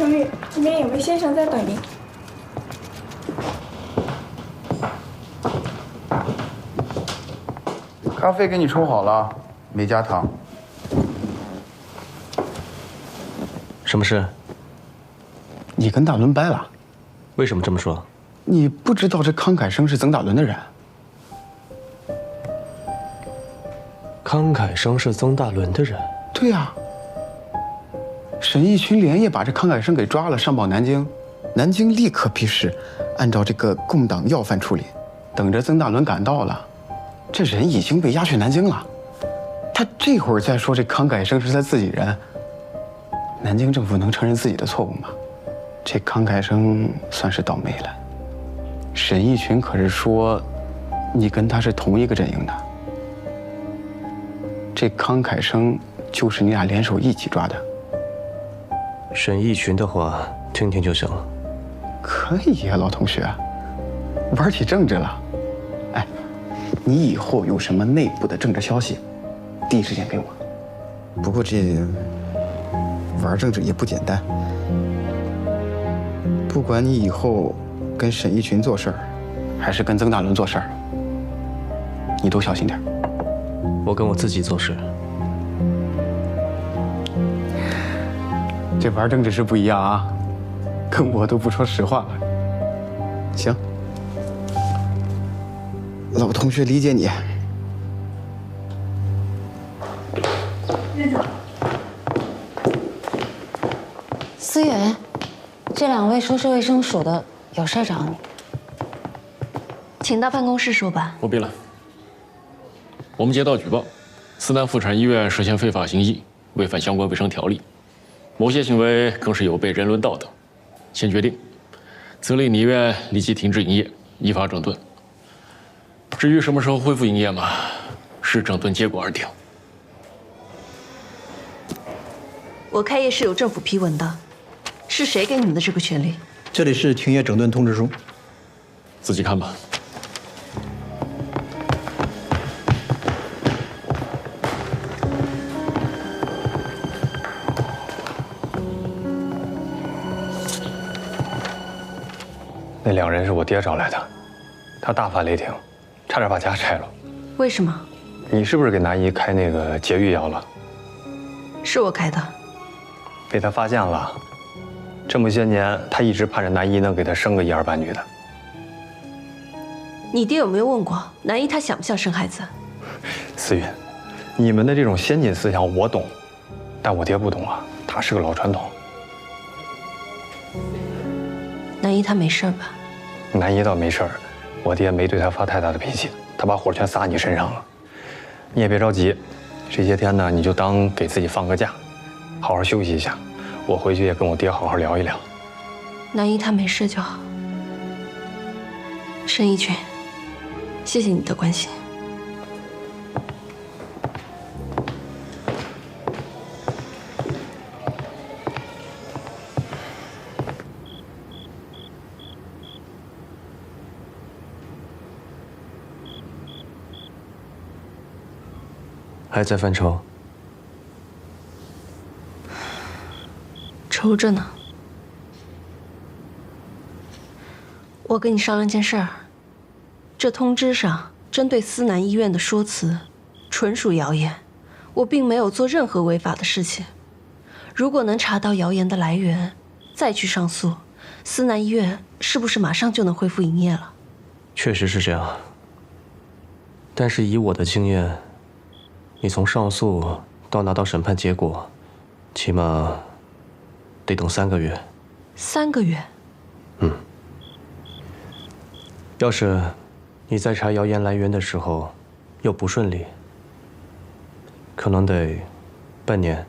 经理，这边有位先生在等您。咖啡给你冲好了，没加糖。什么事？你跟大伦掰了？为什么这么说？你不知道这康凯生是曾大伦的人？康凯生是曾大伦的人？对呀。沈义群连夜把这康凯生给抓了，上报南京，南京立刻批示，按照这个共党要犯处理。等着曾大伦赶到了，这人已经被押去南京了。他这会儿再说这康凯生是他自己人，南京政府能承认自己的错误吗？这康凯生算是倒霉了。沈义群可是说，你跟他是同一个阵营的。这康凯生就是你俩联手一起抓的。沈义群的话听听就行了。可以呀，老同学，玩起政治了。哎，你以后有什么内部的政治消息，第一时间给我。不过这玩政治也不简单，不管你以后跟沈义群做事儿，还是跟曾大伦做事儿，你都小心点。我跟我自己做事。这玩政治是不一样啊，跟我都不说实话了。行，老同学理解你。院长，思远，这两位说是卫生署的，有事找你，请到办公室说吧。不必了。我们接到举报，思南妇产医院涉嫌非法行医，违反相关卫生条例，某些行为更是有悖人伦道德。现决定，责令你院立即停止营业，依法整顿。至于什么时候恢复营业嘛，视整顿结果而定。我开业是有政府批文的，是谁给你们的这个权利？这里是停业整顿通知书，自己看吧。那两人是我爹找来的，他大发雷霆，差点把家拆了。为什么？你是不是给南姨开那个节育药了？是我开的。被他发现了，这么些年他一直盼着南姨能给他生个一儿半女的。你爹有没有问过南姨她想不想生孩子？思云，你们的这种先进思想我懂，但我爹不懂啊，他是个老传统。南姨她没事吧？南姨倒没事儿，我爹没对他发太大的脾气，他把火全撒你身上了。你也别着急，这些天呢，你就当给自己放个假，好好休息一下。我回去也跟我爹好好聊一聊。南姨她没事就好。沈义群，谢谢你的关心。还在犯愁？愁着呢。我跟你商量件事儿，这通知上针对思南医院的说辞纯属谣言，我并没有做任何违法的事情。如果能查到谣言的来源，再去上诉，思南医院是不是马上就能恢复营业了？确实是这样，但是以我的经验，你从上诉到拿到审判结果，起码得等3个月。3个月？嗯。要是你在查谣言来源的时候又不顺利，可能得半年。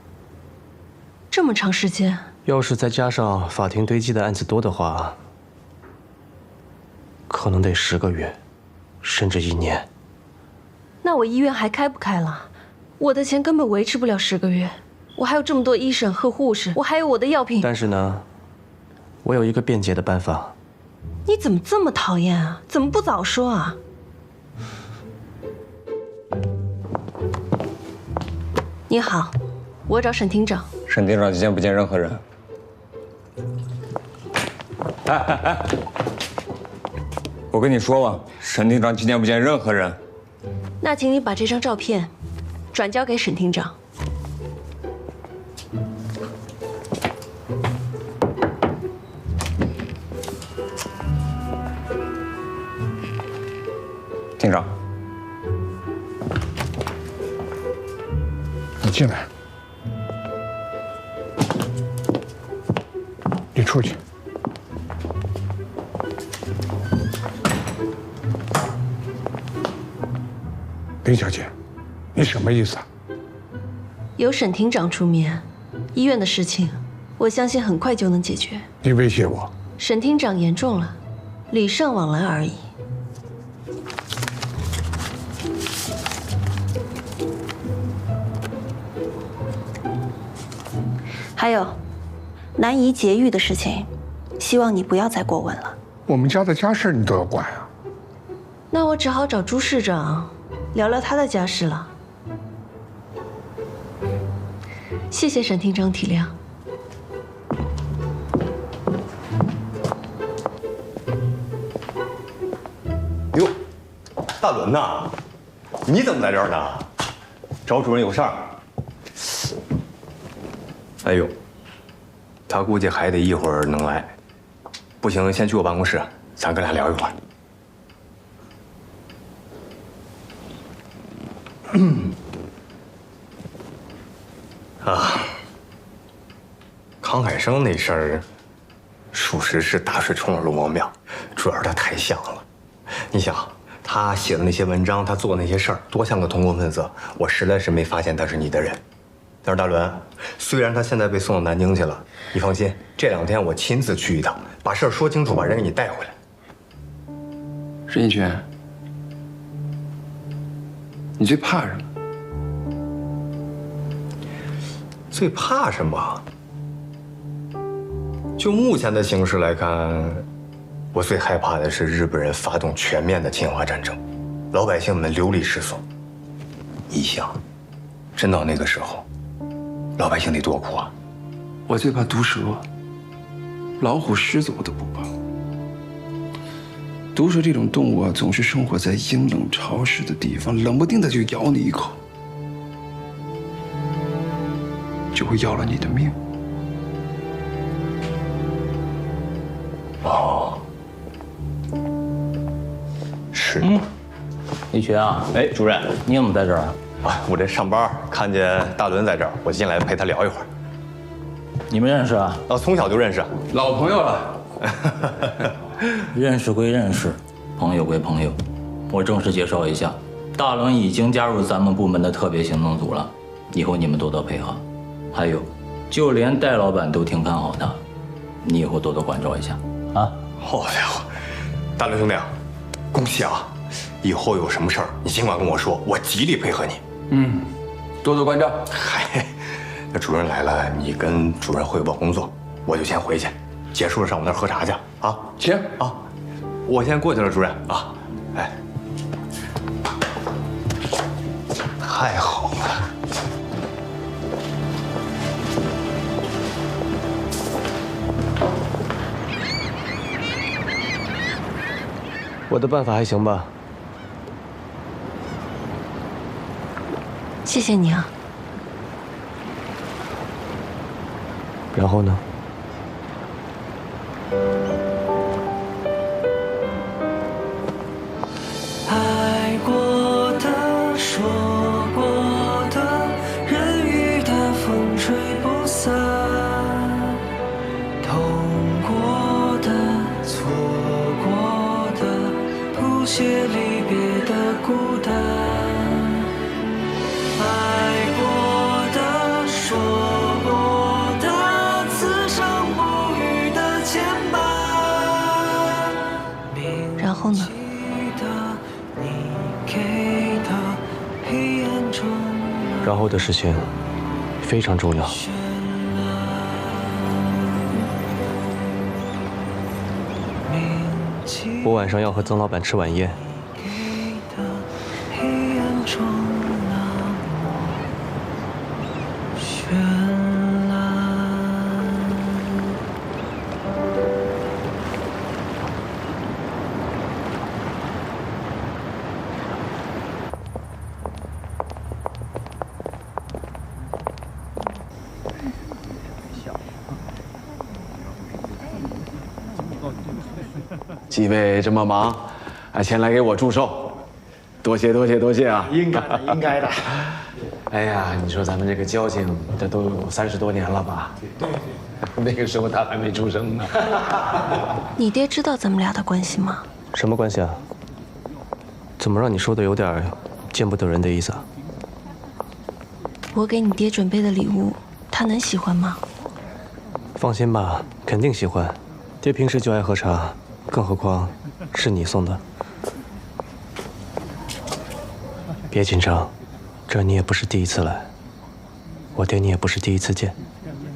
这么长时间？要是再加上法庭堆积的案子多的话，可能得10个月，甚至1年。那我医院还开不开了？我的钱根本维持不了10个月，我还有这么多医生和护士，我还有我的药品。但是呢，我有一个便捷的办法。你怎么这么讨厌啊？怎么不早说啊？你好，我找沈厅长。沈厅长今天不见任何人。我跟你说吧，沈厅长今天不见任何人。那请你把这张照片转交给沈厅长。厅长，你进来，你出去。林小姐，你什么意思啊？由沈厅长出面，医院的事情，我相信很快就能解决。你威胁我？沈厅长严重了，礼尚往来而已。还有，南怡劫狱的事情，希望你不要再过问了。我们家的家事你都要管啊？那我只好找朱市长聊聊他的家事了。谢谢沈厅长体谅。哟，大伦呐，你怎么在这儿呢？找主任有事儿？哎呦，他估计还得一会儿能来。不行，先去我办公室，咱哥俩聊一会儿。康海生那事儿，属实是大水冲了龙王庙，主要是他太像了。你想，他写的那些文章，他做的那些事儿，多像个同工分子，我实在是没发现他是你的人。但是大伦，虽然他现在被送到南京去了，你放心，这2天我亲自去一趟，把事儿说清楚，把人给你带回来。任一群，你最怕什么？最怕什么？就目前的形势来看，我最害怕的是日本人发动全面的侵华战争，老百姓们流离失所。你想，真到那个时候，老百姓得多苦啊！我最怕毒蛇，老虎、狮子我都不怕。毒蛇这种动物啊，总是生活在阴冷潮湿的地方，冷不丁的就咬你一口，就会要了你的命。哦，是。李群啊，哎，主任，你怎么在这儿啊？啊，我这上班看见大伦在这儿，我进来陪他聊一会儿。你们认识啊？从小就认识，老朋友了。认识归认识，朋友归朋友。我正式介绍一下，大伦已经加入咱们部门的特别行动组了，以后你们多多配合。还有，就连戴老板都挺看好他，你以后多多关照一下啊。好家伙，大伦兄弟，恭喜啊！以后有什么事儿，你尽管跟我说，我极力配合你。嗯，多多关照。嗨，那主任来了，你跟主任汇报工作，我就先回去。结束了上我那儿喝茶去啊！行啊，我先过去了，主任啊。哎，太好了。我的办法还行吧？谢谢你啊。然后呢？爱过的，说过的，人与的风吹不散，痛过的，错过的，谱写离别的孤单。爱过的，说过的，此生不渝的牵绊。然后呢？然后的事情非常重要。我晚上要和曾老板吃晚宴。几位这么忙，前来给我祝寿，多谢啊！应该的，应该的。哎呀，你说咱们这个交情，这都有30多年了吧？对，那个时候他还没出生呢。你爹知道咱们俩的关系吗？什么关系啊？怎么让你说的有点见不得人的意思啊？我给你爹准备的礼物，他能喜欢吗？放心吧，肯定喜欢。爹平时就爱喝茶，更何况是你送的。别紧张，这你也不是第一次来，我爹你也不是第一次见。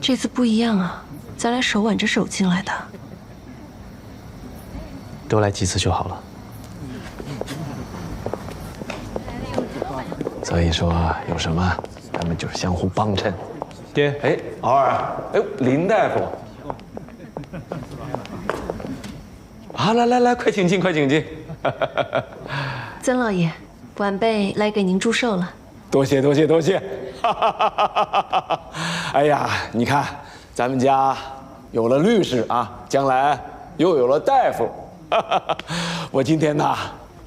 这次不一样啊，咱俩手挽着手进来的。多来几次就好了。所以说有什么，咱们就是相互帮衬。爹，哎，敖儿，哎，林大夫，啊，来，快请进，快请进。曾老爷，晚辈来给您祝寿了。多谢。哎呀，你看咱们家有了律师啊，将来又有了大夫，我今天呐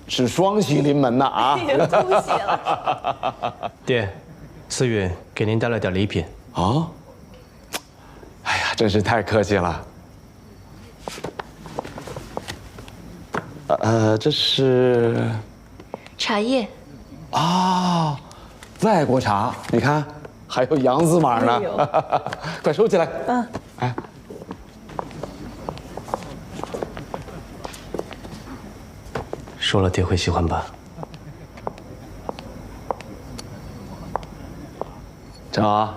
是双喜临门呐啊！吐血了。爹，思允给您带了点礼品。啊！哎呀，真是太客气了。这是茶叶啊，外国茶，你看还有洋字码呢，快收起来。嗯，哎，说了爹会喜欢吧？正好，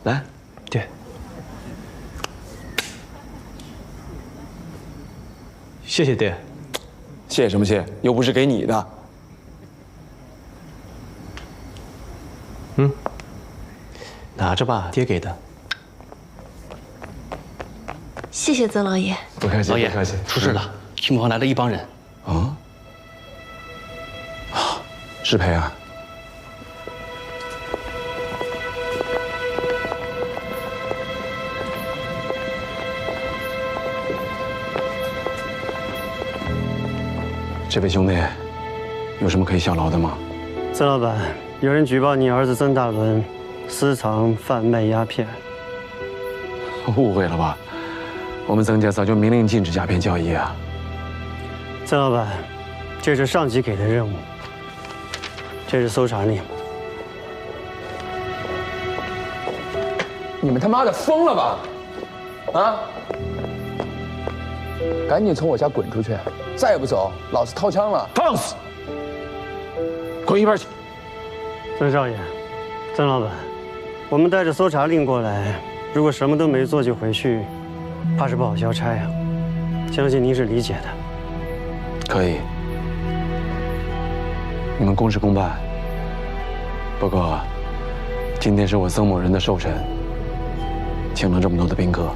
来，爹，谢谢爹。谢什么谢？又不是给你的。拿着吧，爹给的。谢谢曾老爷。不客气，老爷，不客气。出事了，区某来了一帮人。啊？是裴啊？这位兄弟，有什么可以效劳的吗？曾老板，有人举报你儿子曾大伦私藏贩卖鸦片。误会了吧？我们曾家早就明令禁止鸦片交易啊。曾老板，这是上级给的任务，这是搜查令。你们他妈的疯了吧？啊！赶紧从我家滚出去！再不走，老子掏枪了！放肆！滚一边去！曾少爷，曾老板，我们带着搜查令过来，如果什么都没做就回去，怕是不好交差呀。相信您是理解的。可以，你们公事公办。不过，今天是我曾某人的寿辰，请了这么多的宾客，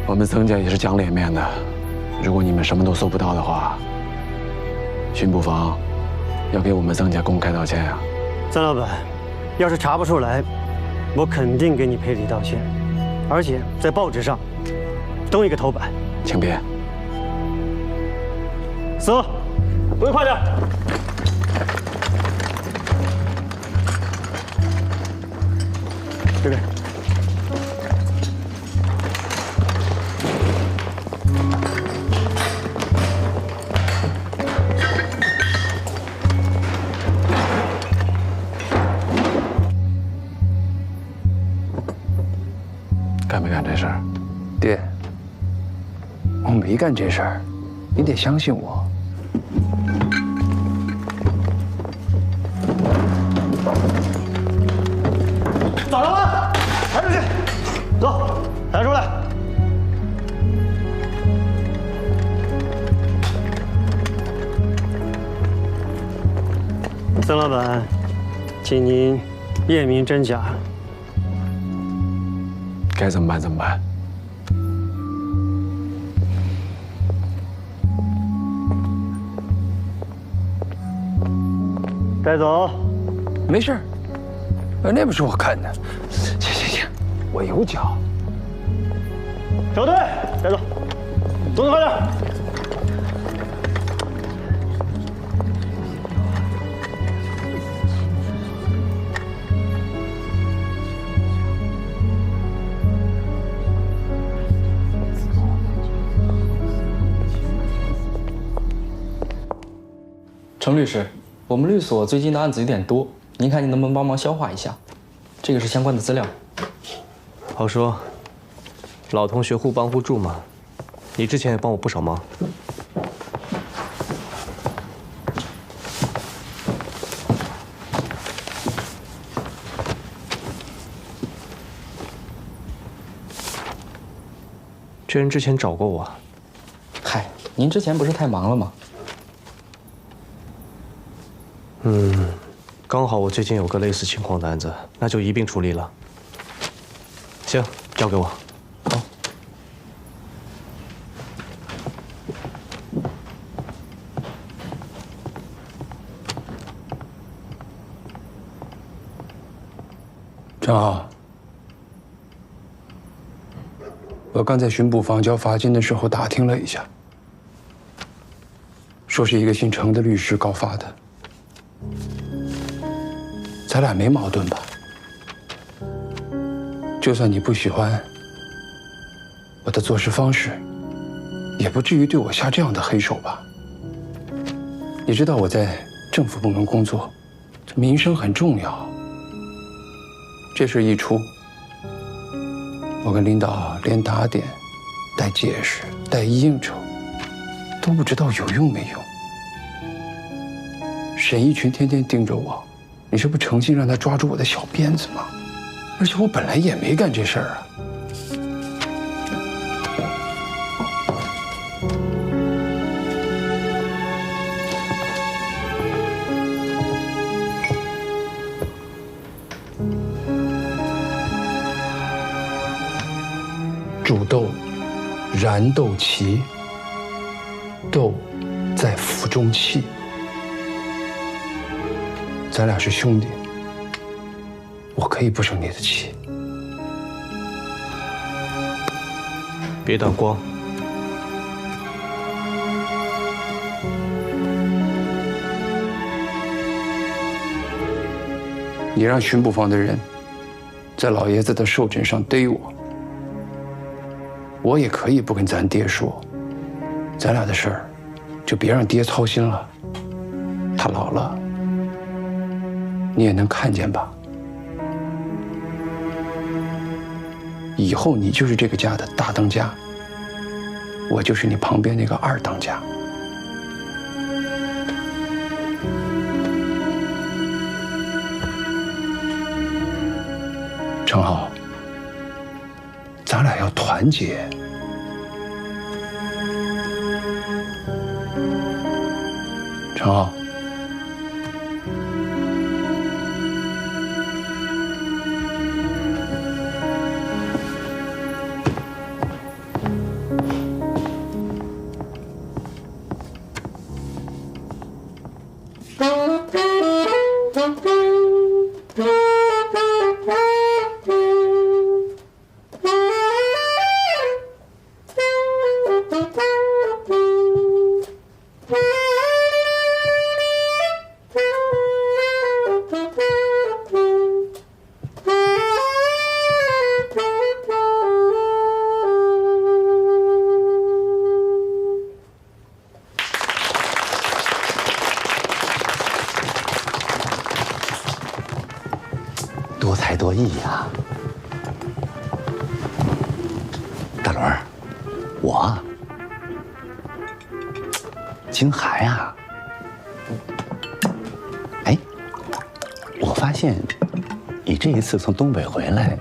我们曾家也是讲脸面的。如果你们什么都搜不到的话，巡捕房要给我们曾家公开道歉啊！曾老板，要是查不出来，我肯定给你赔礼道歉，而且在报纸上登一个头版。请便。走，滚快点！这边。干没干这事儿？爹，我没干这事儿，你得相信我。找着了，抬出去，走，抬出来。曾老板，请您验明真假。该怎么办怎么办？带走。没事，那不是我干的。行，我有脚。小队，带走，动作快点。程律师，我们律所最近的案子有点多，您看您能不能帮忙消化一下？这个是相关的资料。好说，老同学互帮互助嘛。你之前也帮我不少忙。这人之前找过我。嗨，您之前不是太忙了吗？刚好我最近有个类似情况的案子，那就一并处理了。行，交给我。好。正好，我刚在巡捕房交罚金的时候打听了一下，说是一个姓程的律师告发的。咱俩没矛盾吧？就算你不喜欢我的做事方式，也不至于对我下这样的黑手吧？你知道我在政府部门工作，这民生很重要。这事一出，我跟领导连打点、带解释、带应酬，都不知道有用没用。沈一群天天盯着我，你是不诚心让他抓住我的小辫子吗？而且我本来也没干这事儿啊。煮豆，燃豆萁，豆在釜中泣。咱俩是兄弟，我可以不生你的气。别挡光。你让巡捕房的人在老爷子的寿枕上逮我，我也可以不跟咱爹说，咱俩的事儿就别让爹操心了。他老了，你也能看见吧？以后你就是这个家的大当家，我就是你旁边那个二当家。程浩，咱俩要团结。程浩。多才多艺呀，大轮儿，我金海啊，哎，我发现你这一次从东北回来，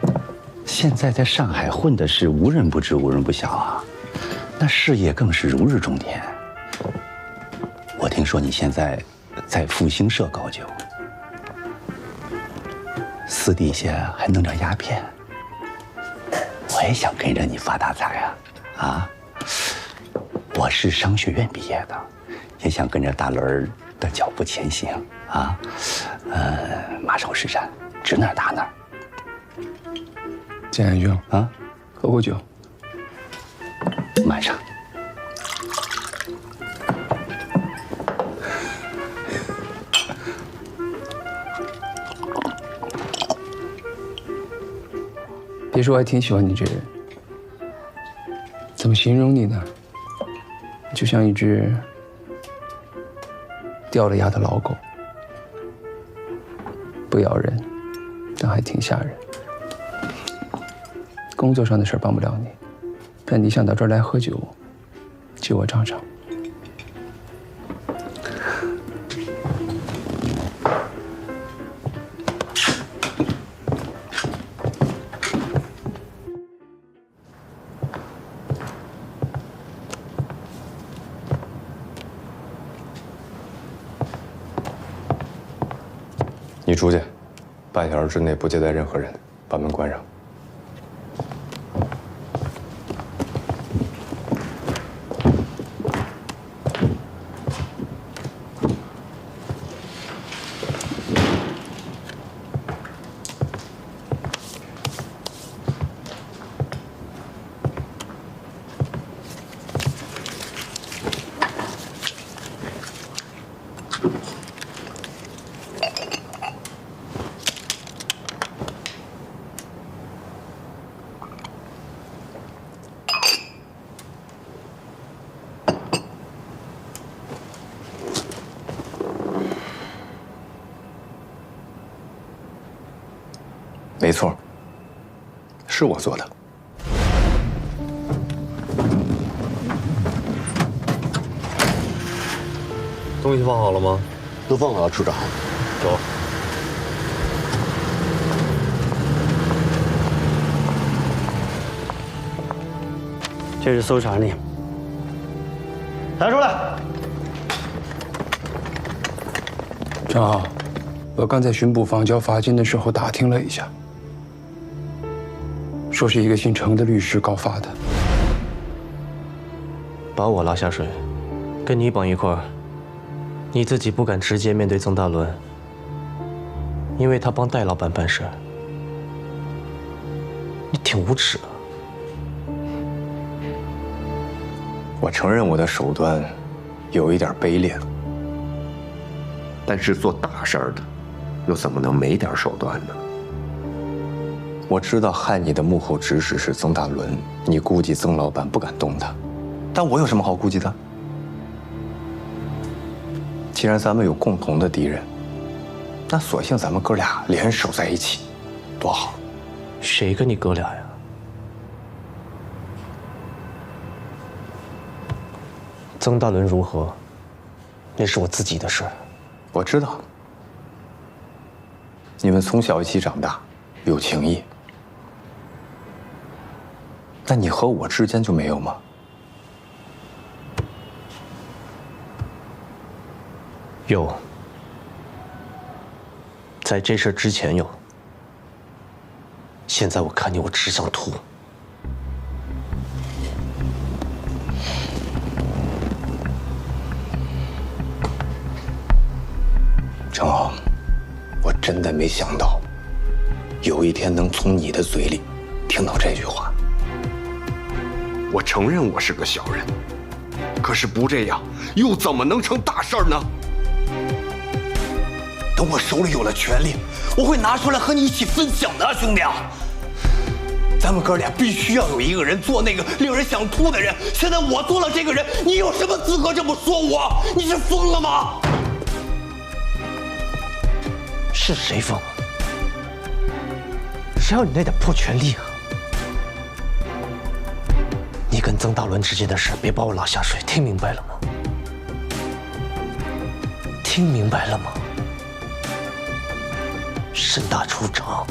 现在在上海混的是无人不知无人不晓啊，那事业更是如日中天。我听说你现在在复兴社高就。私底下还弄点鸦片，我也想跟着你发大财啊！啊，我是商学院毕业的，也想跟着大轮的脚步前行啊。马首是瞻，指哪打哪。建安兄啊，喝口酒。慢上。别说，我还挺喜欢你这人。怎么形容你呢？就像一只掉了牙的老狗，不咬人，但还挺吓人。工作上的事帮不了你，但你想到这儿来喝酒，借我尝尝。你出去，半小时之内不接待任何人，把门关上。没错，是我做的。东西放好了吗？都放好了，处长。走。这是搜查令，拿出来。正好，我刚在巡捕房交罚金的时候打听了一下，说是一个姓程的律师告发的。把我拉下水，跟你绑一块儿，你自己不敢直接面对曾大伦，因为他帮戴老板办事，你挺无耻的。我承认我的手段有一点卑劣，但是做大事儿的，又怎么能没点手段呢？我知道害你的幕后指使是曾大伦，你估计曾老板不敢动他，但我有什么好顾忌的？既然咱们有共同的敌人，那索性咱们哥俩联手在一起，多好！谁跟你哥俩呀？曾大伦如何，那是我自己的事。我知道，你们从小一起长大，有情谊。那你和我之间就没有吗？有，在这事之前有。现在我看你，我只想吐。程豪，我真的没想到，有一天能从你的嘴里听到这句话。我承认我是个小人，可是不这样，又怎么能成大事呢？等我手里有了权力，我会拿出来和你一起分享的，兄弟啊！咱们哥俩必须要有一个人做那个令人想吐的人。现在我做了这个人，你有什么资格这么说我？你是疯了吗？是谁疯了？谁要你那点破权力啊？你跟曾大伦之间的事，别把我拉下水，听明白了吗？听明白了吗？沈大处长。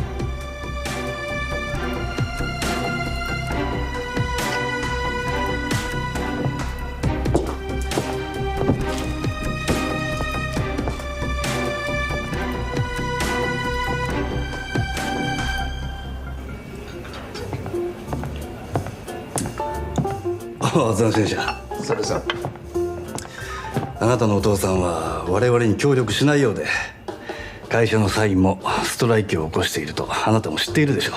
曾先生。それさ。あなたのお父さんは我々に協力しないようで、会社の社員もストライキを起こしているとあなたも知っているでしょう。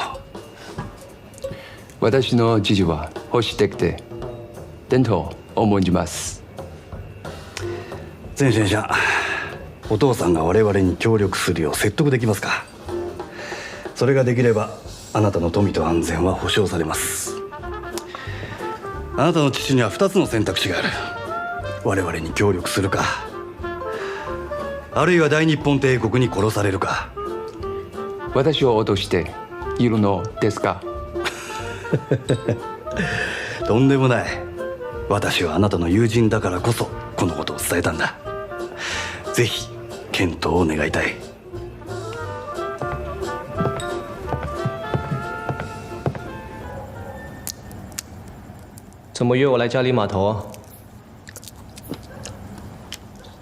私の父は保守的で伝統を重んじます。曾先生、お父さんが我々に協力するよう説得できますか？それができればあなたの富と安全は保証されます。あなたの父には2つの選択肢がある。我々に協力するか、あるいは大日本帝国に殺されるか。私を脅しているのですか？とんでもない。私はあなたの友人だからこそこのことを伝えたんだ。ぜひ検討を願いたい。怎么约我来嘉里码头啊？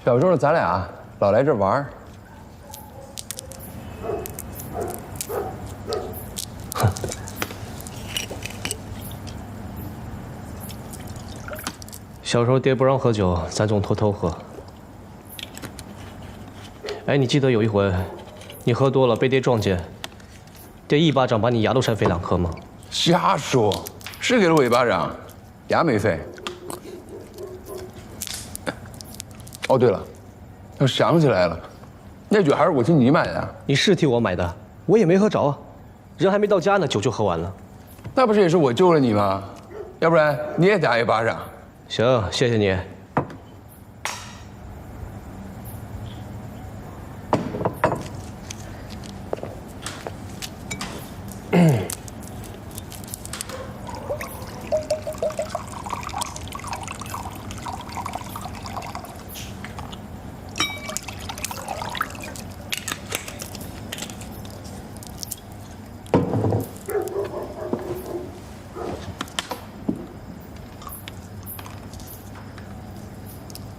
小时候咱俩老来这玩儿。小时候爹不让喝酒，咱总偷偷喝。哎，你记得有一回，你喝多了被爹撞见，爹一巴掌把你牙都扇飞2颗吗？瞎说，是给了我一巴掌，牙没飞。哦，对了，我想起来了，那酒还是我替你买的。你是替我买的，我也没喝着啊，人还没到家呢，酒就喝完了。那不是也是我救了你吗？要不然你也打一巴掌。行，谢谢你。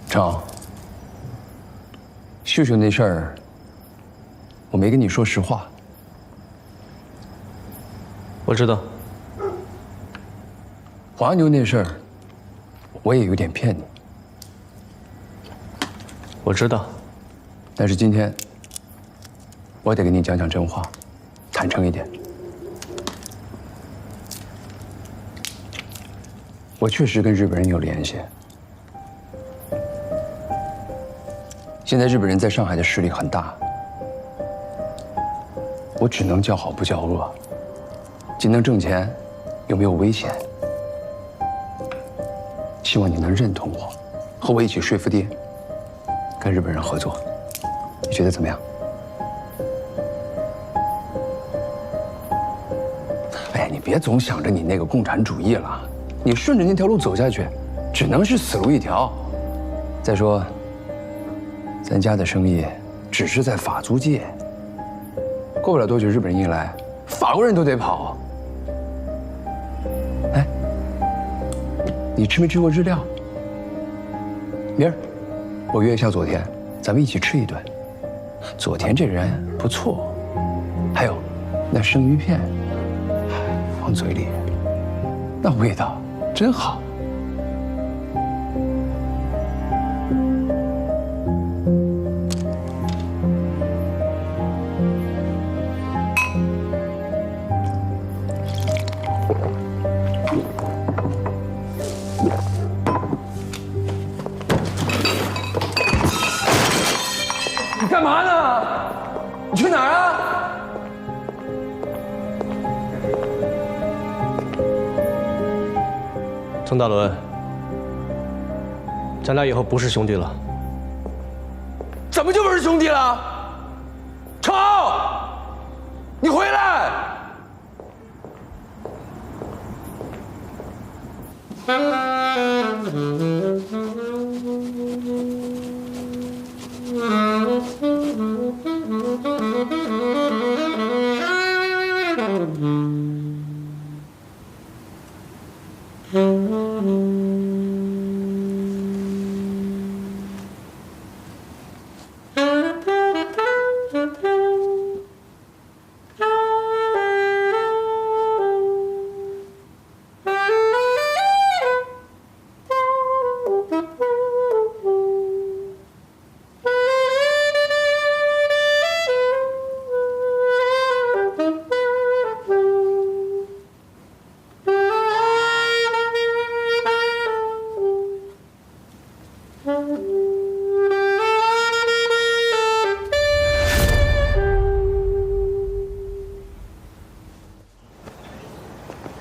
成，秀秀那事儿，我没跟你说实话。我知道。华牛那事儿，我也有点骗你。我知道。但是今天，我得跟你讲讲真话，坦诚一点。我确实跟日本人有联系。现在日本人在上海的势力很大，我只能叫好不叫恶，既能挣钱，又没有危险。希望你能认同我，和我一起说服爹，跟日本人合作。你觉得怎么样？哎，你别总想着你那个共产主义了，你顺着那条路走下去，只能是死路一条。再说，咱家的生意只是在法租界，过不了多久，日本人一来，法国人都得跑。哎，你吃没吃过日料？明儿我约一下佐田，咱们一起吃一顿。佐田这人不错，还有那生鱼片，放嘴里，那味道真好。你干嘛呢？你去哪儿啊？曾大伦，咱俩以后不是兄弟了。怎么就不是兄弟了？成，你回来！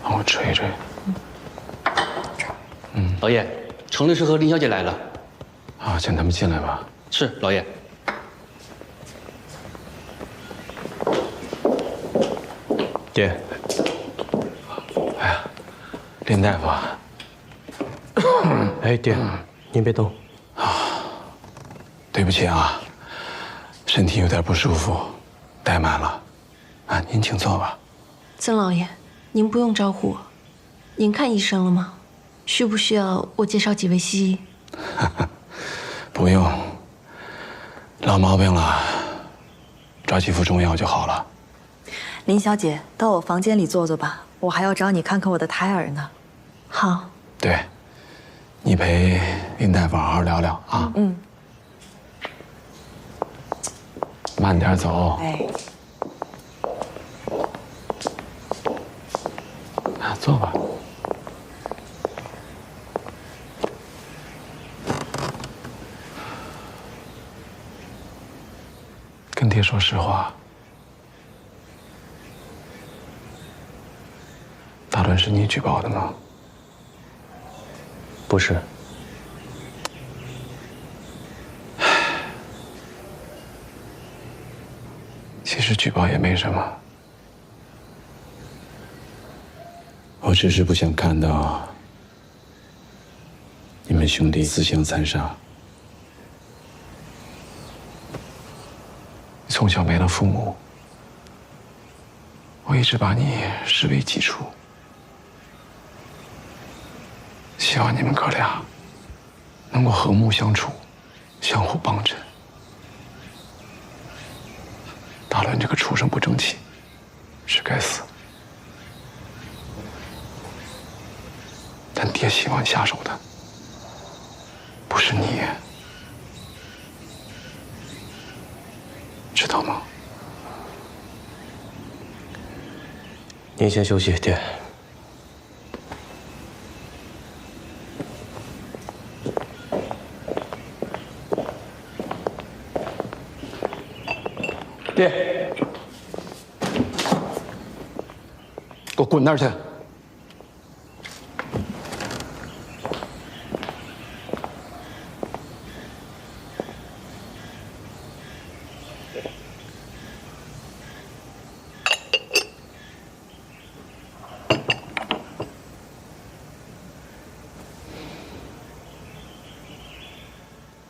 帮我吹一吹。老爷，程律师和林小姐来了。啊，请他们进来吧。是，老爷。爹。哎呀，林大夫啊。哎，爹，您别动。对不起啊，身体有点不舒服，怠慢了。啊，您请坐吧。曾老爷，您不用招呼我。您看医生了吗？需不需要我介绍几位西医？不用，老毛病了，抓几副中药就好了。林小姐，到我房间里坐坐吧，我还要找你看看我的胎儿呢。好。对，你陪林大夫好好聊聊啊。嗯。慢点走。哎。坐吧。跟爹说实话，大伦是你举报的吗？不是。其实举报也没什么。我只是不想看到你们兄弟自相残杀。你从小没了父母，我一直把你视为己出，希望你们哥俩能够和睦相处，相互帮衬。大伦这个畜生不争气，是该死。但爹希望下手的不是你，知道吗？您先休息，爹。爹，给我滚那儿去！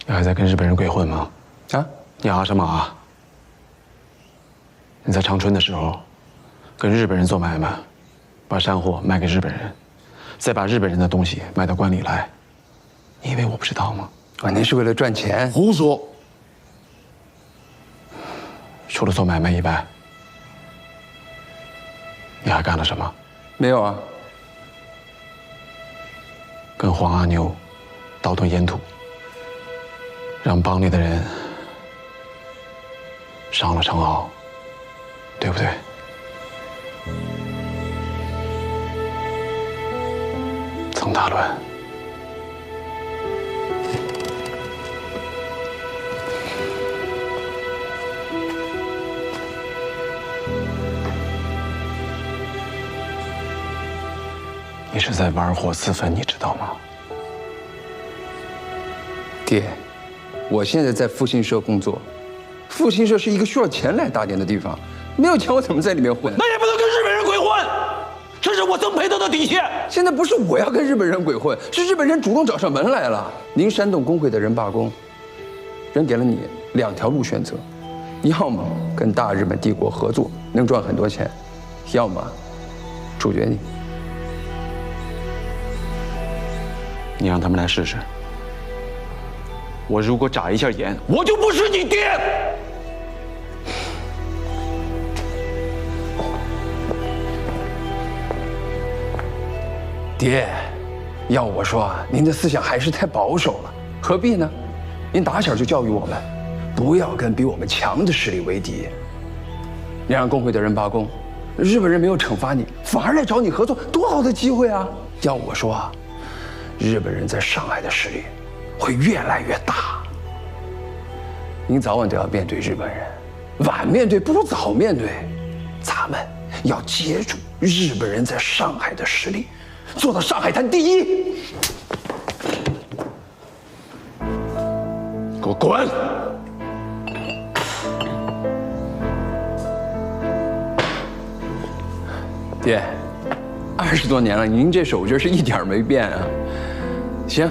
你还在跟日本人鬼混吗？啊？你啊什么啊？你在长春的时候，跟日本人做买卖，把山货卖给日本人，再把日本人的东西卖到关里来，你以为我不知道吗？啊，您是为了赚钱？胡说！除了做买卖以外，你还干了什么？没有啊。跟黄阿牛倒腾烟土，让帮里的人伤了程敖，对不对？曾大伦，你是在玩火自焚，你知道吗？爹，我现在在复兴社工作，复兴社是一个需要钱来打点的地方，没有钱我怎么在里面混？那也不能跟日本人鬼混，这是我曾培德的底线。现在不是我要跟日本人鬼混，是日本人主动找上门来了。您煽动工会的人罢工，人给了你2条路选择，要么跟大日本帝国合作，能赚很多钱，要么处决你。你让他们来试试。我如果眨一下眼，我就不是你爹。爹，要我说，您的思想还是太保守了，何必呢？您打小就教育我们，不要跟比我们强的势力为敌。你让工会的人罢工，日本人没有惩罚你，反而来找你合作，多好的机会啊！要我说啊，日本人在上海的势力会越来越大。您早晚都要面对日本人，晚面对不如早面对。咱们要接住日本人在上海的势力，做到上海滩第一。给我滚！爹，20多年了，您这手劲是一点没变啊。行，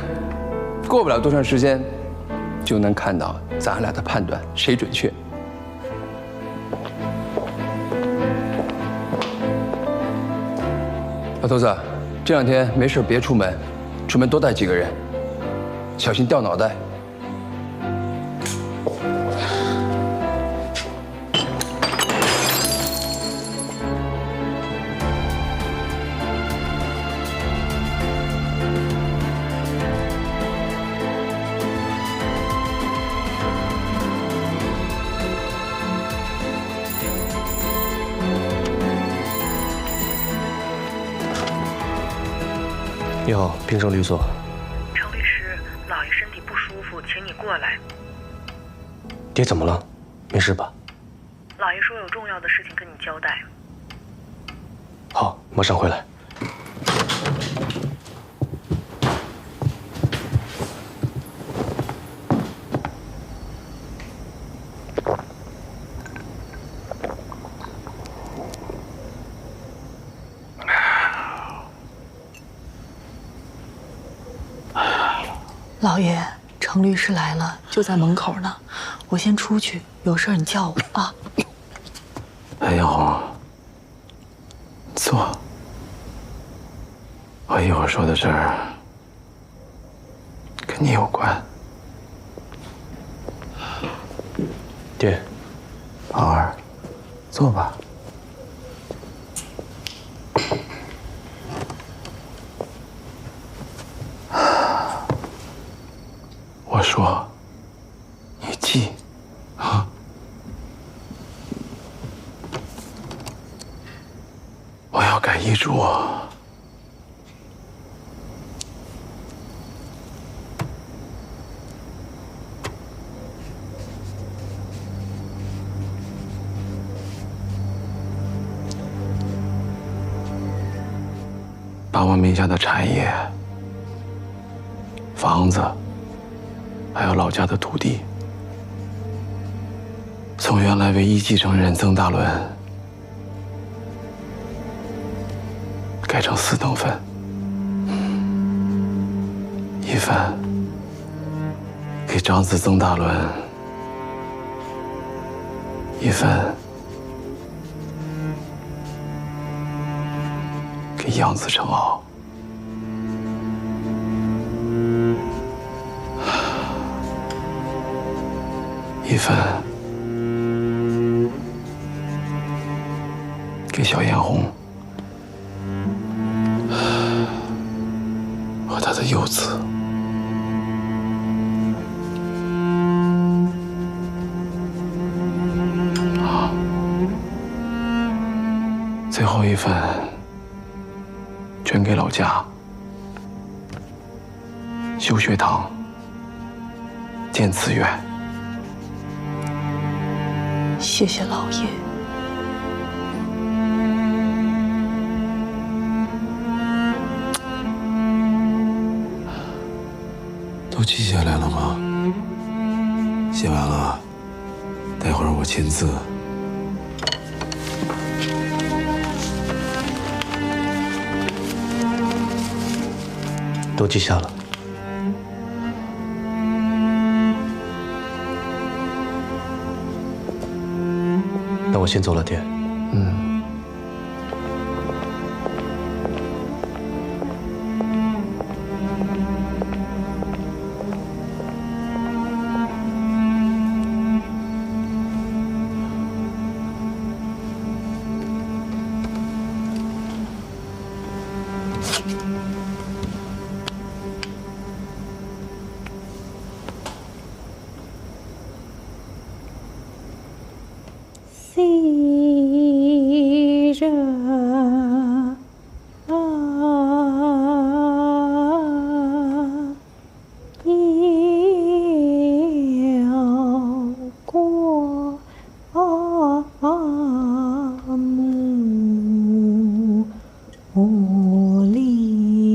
过不了多长时间，就能看到咱俩的判断谁准确。老头子，这2天没事别出门，出门多带几个人，小心掉脑袋。你好，平生律所。程律师，老爷身体不舒服，请你过来。爹怎么了？没事吧？老爷说有重要的事情跟你交代。好，马上回来。老爷，程律师来了，就在门口呢。我先出去，有事你叫我啊。白艳红，坐。我一会儿说的事儿跟你有关。爹，宝儿，坐吧。我说，你记啊。我要改遗嘱。把我名下的产业、房子，还有老家的土地，从原来唯一继承人曾大伦改成4等份，一份给长子曾大伦，一份给养子程骜。一份给小艳红和他的幼子。最后一份捐给老家，修学堂，建寺院。谢谢老爷。都记下来了吗？写完了，待会儿我签字。都记下了。那我先走了，爹。西热有过母里。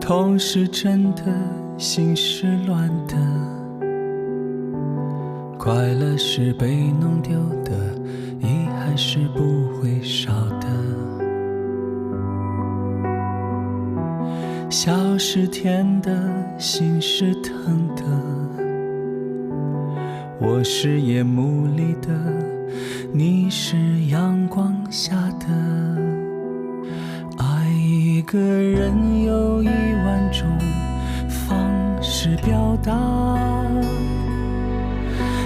痛是真的，心是乱的，快乐是被弄丢的，遗憾是不会少的。笑是甜的，心是疼的，我是夜幕里的，你是阳光下的。爱一个人有10000种方式表达，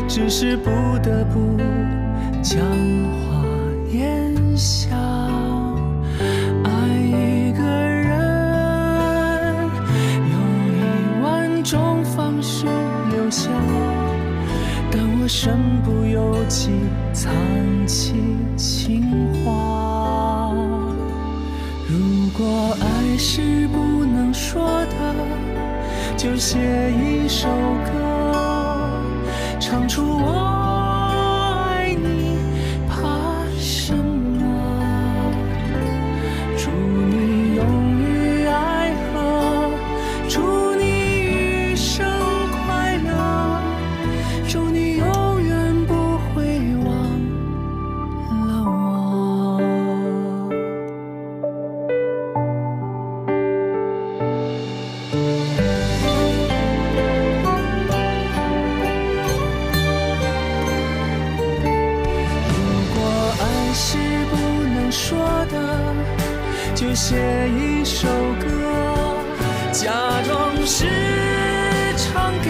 只是不得不将话咽下。爱一个人有10000种方式留下，但我身不由己藏起情话。如果爱是不能说的，就写一首歌，唱出我爱你，怕什么？祝你勇于爱河，祝你余生快乐，祝你永远不会忘了我。说的就写一首歌，假装是唱给